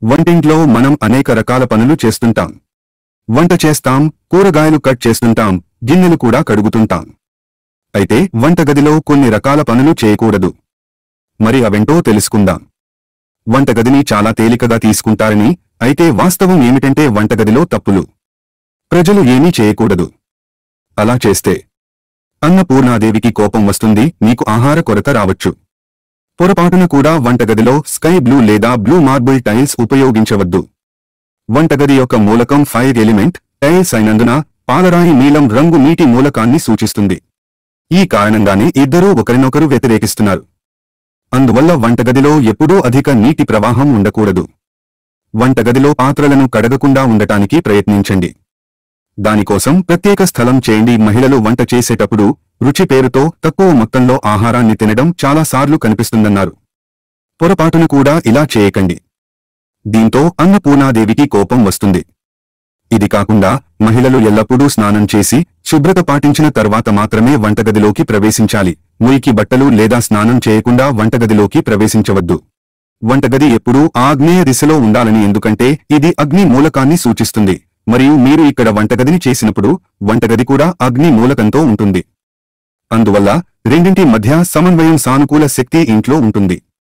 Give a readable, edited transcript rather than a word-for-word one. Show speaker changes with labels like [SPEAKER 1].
[SPEAKER 1] వంటింట్లో మనం అనేక రకాల పనులు చేస్తుంటాం. వంట చేస్తాం, కూరగాయలు కట్ చేస్తుంటాం, గిన్నెలు కూడా కడుగుతుంటాం. అయితే వంటగదిలో కొన్ని రకాల పనులు చేయకూడదు. మరి అవేంటో తెలుసుకుందాం. వంటగదిని చాలా తేలికగా తీసుకుంటారని, అయితే వాస్తవం ఏమిటంటే వంటగదిలో తప్పులు. ప్రజలు ఏమీ చేయకూడదు. అలా చేస్తే అన్నపూర్ణాదేవికి కోపం వస్తుంది, మీకు ఆహార కొరత రావచ్చు. పొరపాటున కూడా వంటగదిలో స్కై బ్లూ లేదా బ్లూ మార్బుల్ టైల్స్ ఉపయోగించవద్దు. వంటగది యొక్క మూలకం ఫైర్ ఎలిమెంట్ టైల్స్ అయినందున పాలరాయి నీలం రంగు నీటి మూలకాన్ని సూచిస్తుంది. ఈ కారణంగానే ఇద్దరూ ఒకరినొకరు వ్యతిరేకిస్తున్నారు. అందువల్ల వంటగదిలో ఎప్పుడూ అధిక నీటి ప్రవాహం ఉండకూడదు. వంటగదిలో పాత్రలను కడగకుండా ఉండటానికి ప్రయత్నించండి. దానికోసం ప్రత్యేక స్థలం చేయండి. మహిళలు వంట చేసేటప్పుడు రుచి పేరుతో తక్కువ మొత్తంలో ఆహారాన్ని తినడం చాలాసార్లు కనిపిస్తుందన్నారు. పొరపాటును కూడా ఇలా చేయకండి. దీంతో అన్నపూర్ణాదేవికి కోపం వస్తుంది. ఇది కాకుండా మహిళలు ఎల్లప్పుడూ స్నానం చేసి శుభ్రత పాటించిన తర్వాత మాత్రమే వంటగదిలోకి ప్రవేశించాలి. మురికి బట్టలు లేదా స్నానం చేయకుండా వంటగదిలోకి ప్రవేశించవద్దు. వంటగది ఎప్పుడూ ఆగ్నేయ దిశలో ఉండాలని, ఎందుకంటే ఇది అగ్ని మూలకాన్ని సూచిస్తుంది. మరియు మీరు ఇక్కడ వంటగదిని చేసినప్పుడు వంటగది కూడా అగ్ని మూలకంతో ఉంటుంది. అందువల్ల రెండింటి మధ్య సమన్వయం, సానుకూల శక్తి ఇంట్లో ఉంటుంది.